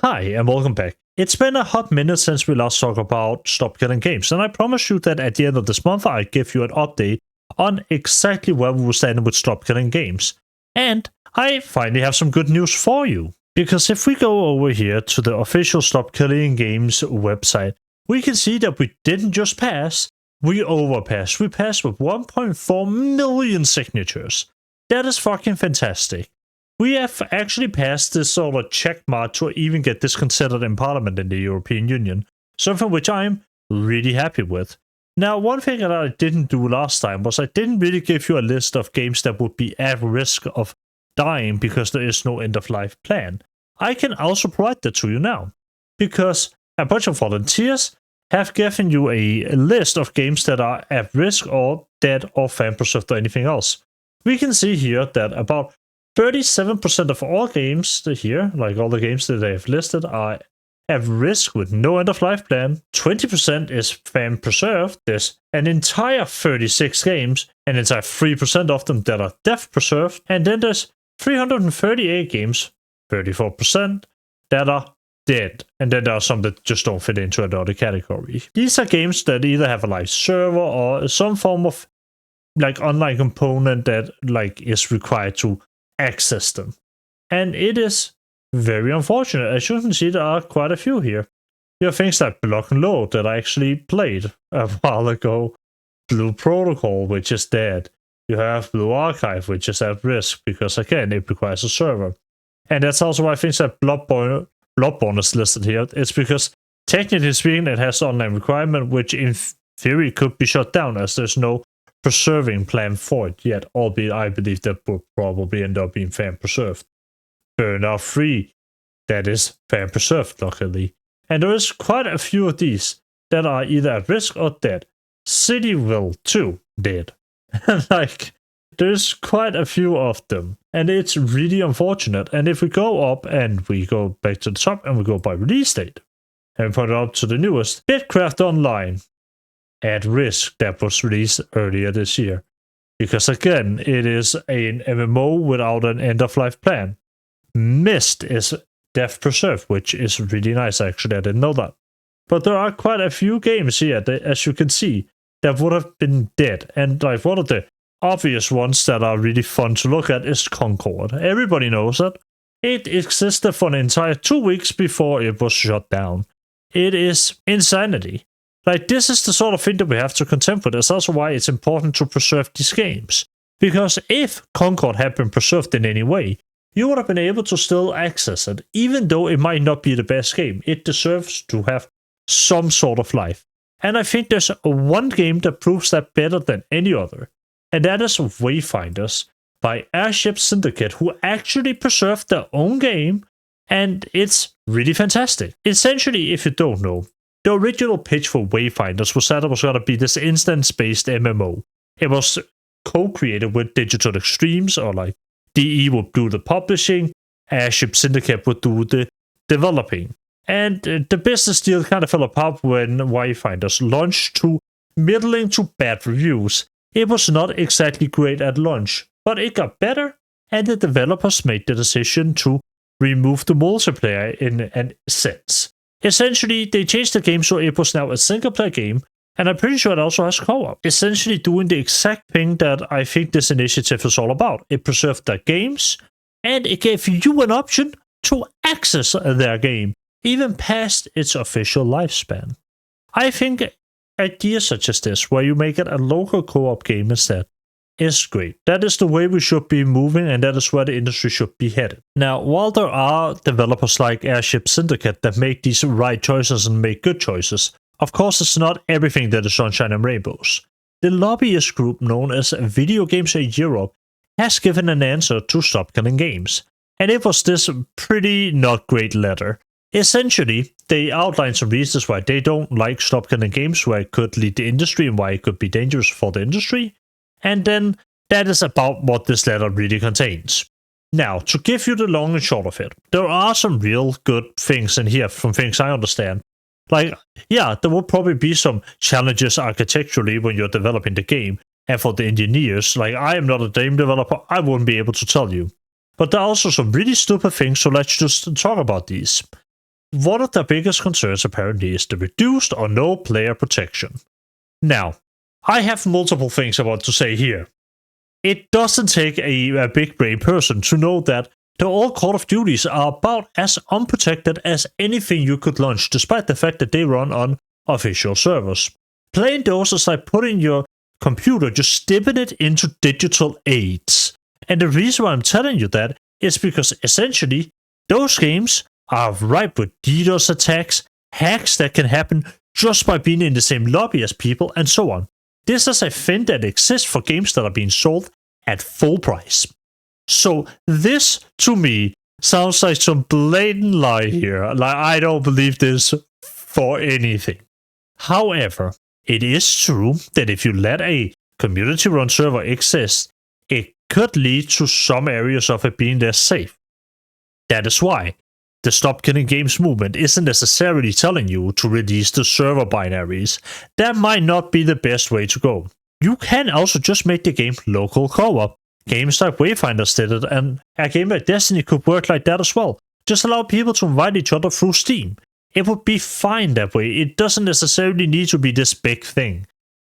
Hi, and welcome back. It's been a hot minute since we last talked about Stop Killing Games, and I promise you that at the end of this month I'll give you an update on exactly where we were standing with Stop Killing Games. And I finally have some good news for you. Because if we go over here to the official Stop Killing Games website, we can see that we didn't just pass, we overpassed. We passed with 1.4 million signatures. That is fucking fantastic. We have actually passed this sort of check mark to even get this considered in Parliament in the European Union, something which I'm really happy with. Now, one thing that I didn't do last time was I didn't really give you a list of games that would be at risk of dying because there is no end-of-life plan. I can also provide that to you now, because a bunch of volunteers have given you a list of games that are at risk or dead or fan-preserved or anything else. We can see here that about 37% of all games here, like all the games that they have listed, are at risk with no end-of-life plan. 20% is fan-preserved. There's an entire 36 games, an entire 3% of them that are death-preserved. And then there's 338 games, 34%, that are dead. And then there are some that just don't fit into another category. These are games that either have a live server or some form of like online component that like is required to access them. And it is very unfortunate. As you can see, there are quite a few here. You have things like Block and Load that I actually played a while ago. Blue Protocol, which is dead. You have Blue Archive, which is at risk because, again, it requires a server. And that's also why things like Bloodborne is listed here. It's because, technically speaking, it has online requirement, which in theory could be shut down as there's no preserving plan for it yet, albeit I believe that will probably end up being fan preserved. Burnout 3, that is fan preserved, luckily. And there is quite a few of these that are either at risk or dead. Cityville 2, dead. Like, there's quite a few of them, and it's really unfortunate. And if we go up and we go back to the top and we go by release date, and we put it up to the newest, Bitcraft Online, at risk, that was released earlier this year. Because again, it is an MMO without an end-of-life plan. Myst is death preserved, which is really nice actually, I didn't know that. But there are quite a few games here, that, as you can see, that would have been dead. And like one of the obvious ones that are really fun to look at is Concord. Everybody knows that. It existed for an entire 2 weeks before it was shut down. It is insanity. Like, this is the sort of thing that we have to contend with. That's also why it's important to preserve these games. Because if Concord had been preserved in any way, you would have been able to still access it. Even though it might not be the best game, it deserves to have some sort of life. And I think there's one game that proves that better than any other. And that is Wayfinders by Airship Syndicate, who actually preserved their own game. And it's really fantastic. Essentially, if you don't know, the original pitch for Wayfinders was that it was going to be this instance-based MMO. It was co-created with Digital Extremes, or like DE would do the publishing, Airship Syndicate would do the developing. And the business deal kind of fell apart when Wayfinders launched to middling to bad reviews. It was not exactly great at launch, but it got better, and the developers made the decision to remove the multiplayer in a sense. Essentially, they changed the game so it was now a single-player game, and I'm pretty sure it also has co-op. Essentially doing the exact thing that I think this initiative is all about. It preserved their games, and it gave you an option to access their game, even past its official lifespan. I think ideas such as this, where you make it a local co-op game instead, is great. That is the way we should be moving, and that is where the industry should be headed. Now, while there are developers like Airship Syndicate that make these right choices and make good choices, of course it's not everything that is sunshine and rainbows. The lobbyist group known as Video Games Europe has given an answer to Stop Killing Games, and it was this pretty not great letter. Essentially, they outline some reasons why they don't like Stop Killing Games, why it could lead the industry and why it could be dangerous for the industry. And then that is about what this letter really contains. Now, to give you the long and short of it, there are some real good things in here from things I understand. Like, yeah, there will probably be some challenges architecturally when you're developing the game, and for the engineers, like I am not a game developer, I wouldn't be able to tell you. But there are also some really stupid things, so let's just talk about these. one of their biggest concerns apparently is the reduced or no player protection. Now, I have multiple things I want to say here. It doesn't take a big brain person to know that the old Call of Duties are about as unprotected as anything you could launch, despite the fact that they run on official servers. Playing those is like putting your computer, just dipping it into digital AIDS. And the reason why I'm telling you that is because essentially those games are ripe with DDoS attacks, hacks that can happen just by being in the same lobby as people, and so on. This is a thing that exists for games that are being sold at full price. So this, to me, sounds like some blatant lie here. Like, I don't believe this for anything. However, it is true that if you let a community-run server exist, it could lead to some areas of it being less safe. That is why the Stop Killing Games movement isn't necessarily telling you to release the server binaries. That might not be the best way to go. You can also just make the game local co-op. Games like Wayfinders did it, and a game like Destiny could work like that as well. Just allow people to invite each other through Steam. It would be fine that way. It doesn't necessarily need to be this big thing.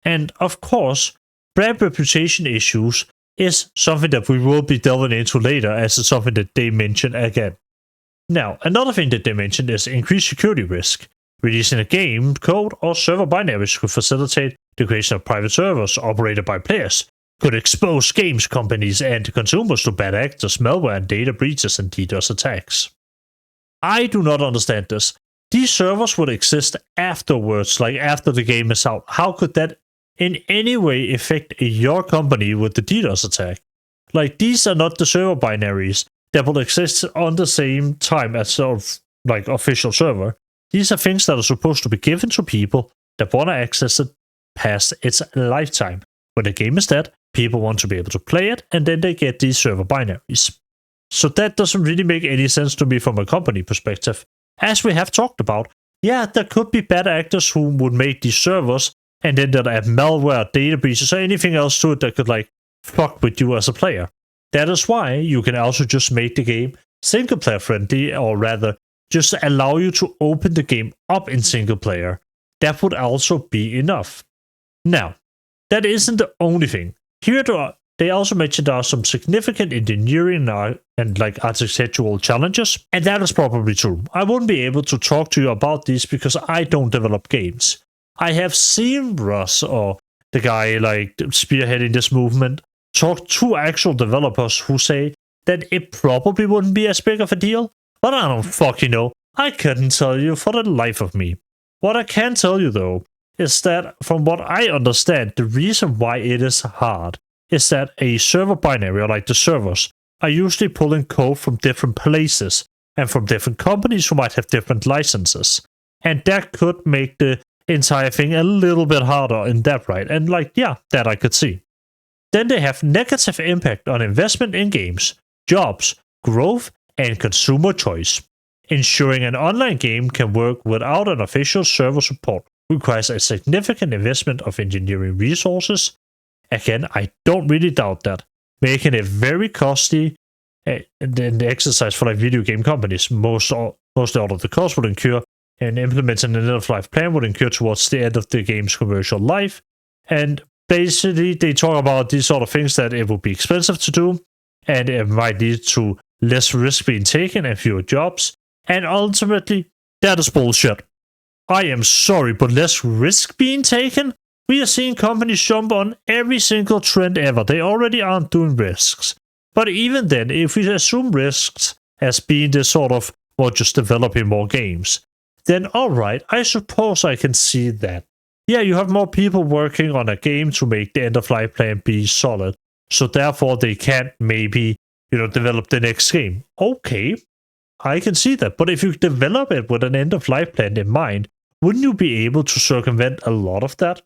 And of course, brand reputation issues is something that we will be delving into later, as it's something that they mention again. Now, another thing that they mentioned is increased security risk. Releasing a game, code, or server binaries could facilitate the creation of private servers operated by players, could expose games companies and consumers to bad actors, malware, and data breaches and DDoS attacks. I do not understand this. These servers would exist afterwards, like after the game is out. How could that in any way affect your company with the DDoS attack? Like, these are not the server binaries that will exist on the same time as sort of like official server. These are things that are supposed to be given to people that want to access it past its lifetime. When the game is dead, people want to be able to play it, and then they get these server binaries. So that doesn't really make any sense to me from a company perspective. As we have talked about, yeah, there could be bad actors who would make these servers, and then they'd add malware, data breaches, or anything else to it that could like fuck with you as a player. That is why you can also just make the game single player friendly, or rather, just allow you to open the game up in single player. That would also be enough. Now, that isn't the only thing. Here they also mentioned there are some significant engineering and like architectural challenges, and that is probably true. I wouldn't be able to talk to you about these because I don't develop games. I have seen Russ, or the guy like spearheading this movement, talk to actual developers who say that it probably wouldn't be as big of a deal, but I don't fucking know. I couldn't tell you for the life of me. What I can tell you though is that from what I understand, the reason why it is hard is that a server binary, or like the servers, are usually pulling code from different places and from different companies who might have different licenses. And that could make the entire thing a little bit harder in that, right? And like, yeah, that I could see. Then they have negative impact on investment in games, jobs, growth, and consumer choice. Ensuring an online game can work without an official server support requires a significant investment of engineering resources. Again, I don't really doubt that, making it very costly and the exercise for like video game companies. Mostly all of the cost would incur, and implementing an end-of-life plan would incur towards the end of the game's commercial life. And basically, they talk about these sort of things that it would be expensive to do, and it might lead to less risk being taken and fewer jobs. And ultimately, that is bullshit. I am sorry, but less risk being taken? We are seeing companies jump on every single trend ever. They already aren't doing risks. But even then, if we assume risks as being this sort of, well, just developing more games, then alright, I suppose I can see that. Yeah, you have more people working on a game to make the end-of-life plan be solid, so therefore they can't maybe, develop the next game. Okay, I can see that. But if you develop it with an end-of-life plan in mind, wouldn't you be able to circumvent a lot of that?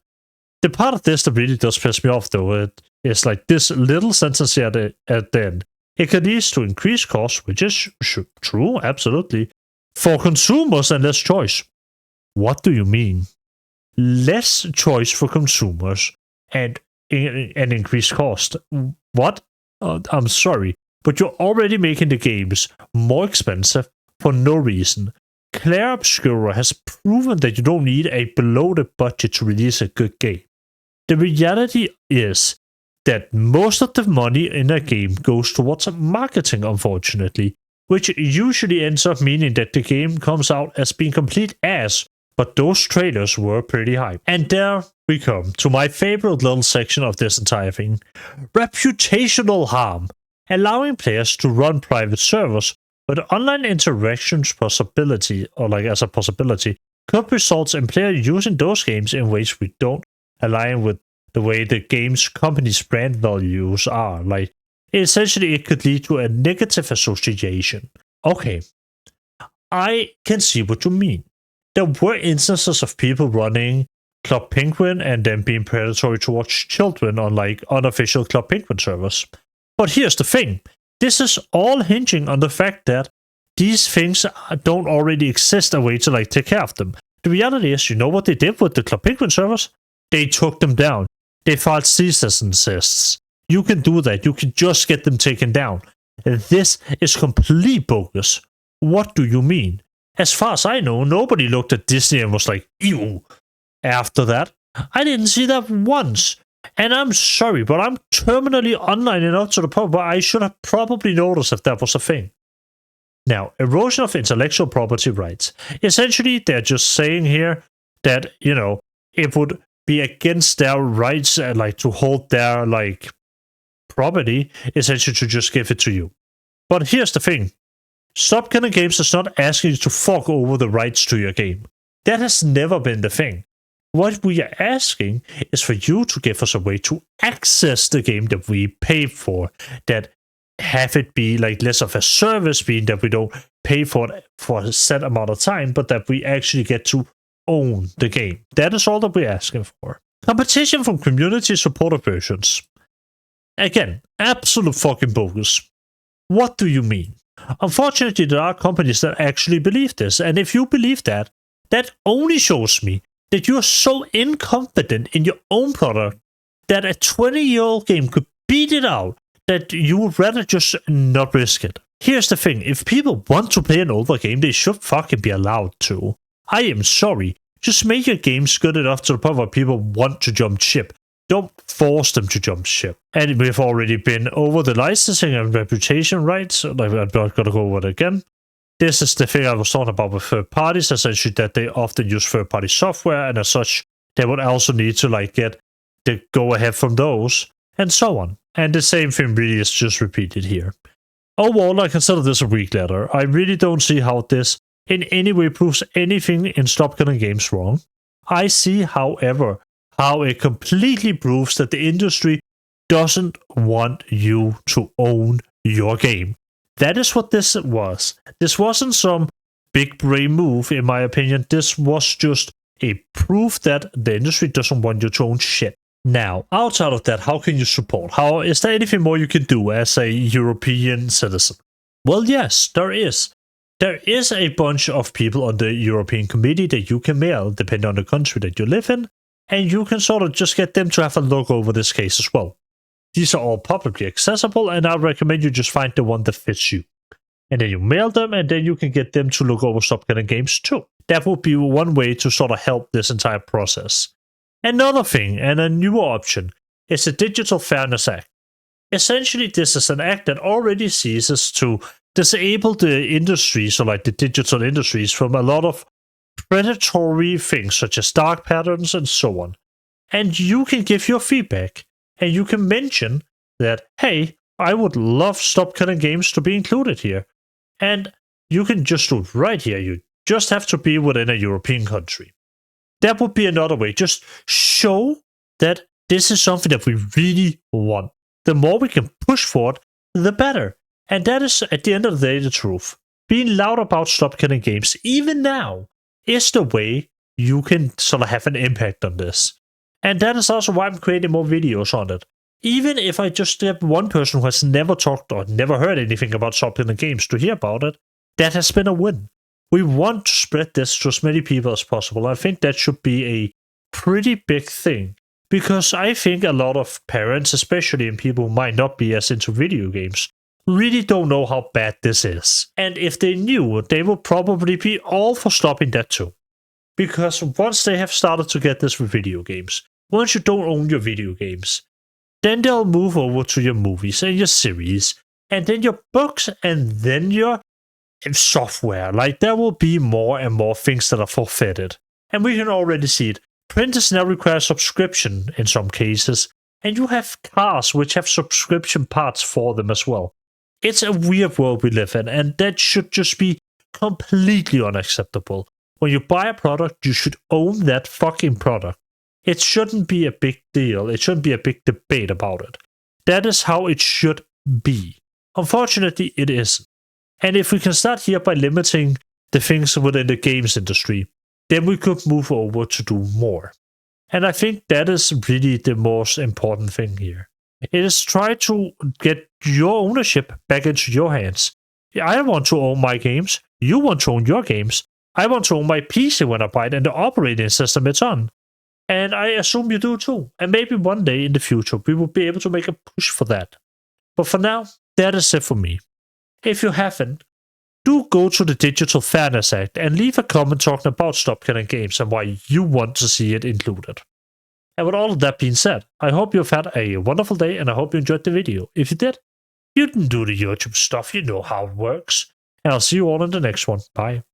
The part of this that really does piss me off, though, is like this little sentence here at the end. It could lead to increased costs, which is true, absolutely, for consumers and less choice. What do you mean? Less choice for consumers and an increased cost. What? I'm sorry, but you're already making the games more expensive for no reason. Clair Obscura has proven that you don't need a below the budget to release a good game. The reality is that most of the money in a game goes towards marketing, unfortunately, which usually ends up meaning that the game comes out as being complete ass, but those trailers were pretty hype. And there we come to my favorite little section of this entire thing. Reputational harm. Allowing players to run private servers with online interactions possibility, or like as a possibility, could result in players using those games in ways we don't align with the way the game's company's brand values are. Like, essentially, it could lead to a negative association. Okay, I can see what you mean. There were instances of people running Club Penguin and then being predatory towards children on like unofficial Club Penguin servers. But here's the thing. This is all hinging on the fact that these things don't already exist a way to like take care of them. The reality is, you know what they did with the Club Penguin servers? They took them down. They filed cease and desists. You can do that. You can just get them taken down. This is complete bogus. What do you mean? As far as I know, nobody looked at Disney and was like, ew. After that, I didn't see that once. And I'm sorry, but I'm terminally online enough to the point where I should have probably noticed if that was a thing. Now, erosion of intellectual property rights. Essentially, they're just saying here that, you know, it would be against their rights, like to hold their like property, essentially to just give it to you. But here's the thing. Stop Killing Games is not asking you to fork over the rights to your game. That has never been the thing. What we are asking is for you to give us a way to access the game that we pay for, that have it be like less of a service, being that we don't pay for it for a set amount of time, but that we actually get to own the game. That is all that we're asking for. Competition from community supported versions. Again, absolute fucking bogus. What do you mean? Unfortunately, there are companies that actually believe this, and if you believe that, that only shows me that you are so inconfident in your own product that a 20-year-old game could beat it out that you would rather just not risk it. Here's the thing, if people want to play an older game, they should fucking be allowed to. I am sorry, just make your games good enough to the point where people want to jump ship. Don't force them to jump ship. And we've already been over the licensing and reputation rights, like I'm not going to go over it again. This is the thing I was talking about with third parties, essentially that they often use third-party software, and as such, they would also need to like get the go-ahead from those, and so on. And the same thing really is just repeated here. Overall, I consider this a weak letter. I really don't see how this in any way proves anything in Stop Killing Games wrong. I see, however, how it completely proves that the industry doesn't want you to own your game. That is what this was. This wasn't some big brain move, in my opinion. This was just a proof that the industry doesn't want you to own shit. Now, outside of that, how can you support? Is there anything more you can do as a European citizen? Well, yes, there is. There is a bunch of people on the European committee that you can mail, depending on the country that you live in, and you can sort of just get them to have a look over this case as well. These are all publicly accessible, and I recommend you just find the one that fits you. And then you mail them, and then you can get them to look over Stop Killing Games too. That would be one way to sort of help this entire process. Another thing, and a newer option, is the Digital Fairness Act. Essentially, this is an act that already ceases to disable the industries, so like the digital industries, from a lot of predatory things such as dark patterns and so on. And you can give your feedback. And you can mention that, hey, I would love Stop Killing Games to be included here. And you can just do it right here. You just have to be within a European country. That would be another way. Just show that this is something that we really want. The more we can push for it, the better. And that is, at the end of the day, the truth. Being loud about Stop Killing Games, even now, is the way you can sort of have an impact on this. And that is also why I'm creating more videos on it. Even if I just get one person who has never talked or never heard anything about Stop Killing Games to hear about it, that has been a win. We want to spread this to as many people as possible. I think that should be a pretty big thing. Because I think a lot of parents, especially in people who might not be as into video games, really don't know how bad this is. And if they knew, they would probably be all for stopping that too. Because once they have started to get this with video games, once you don't own your video games, then they'll move over to your movies and your series, and then your books, and then your software. Like, there will be more and more things that are forfeited. And we can already see it. Printers now require subscription in some cases, and you have cars which have subscription parts for them as well. It's a weird world we live in, and that should just be completely unacceptable. When you buy a product, you should own that fucking product. It shouldn't be a big deal. It shouldn't be a big debate about it. That is how it should be. Unfortunately, it isn't. And if we can start here by limiting the things within the games industry, then we could move over to do more. And I think that is really the most important thing here. It is try to get your ownership back into your hands. I want to own my games. You want to own your games. I want to own my PC when I buy it and the operating system it's on. And I assume you do too. And maybe one day in the future, we will be able to make a push for that. But for now, that is it for me. If you haven't, do go to the Digital Fairness Act and leave a comment talking about Stop Killing Games and why you want to see it included. And with all of that being said, I hope you've had a wonderful day and I hope you enjoyed the video. If you did, you can do the YouTube stuff, you know how it works. And I'll see you all in the next one. Bye.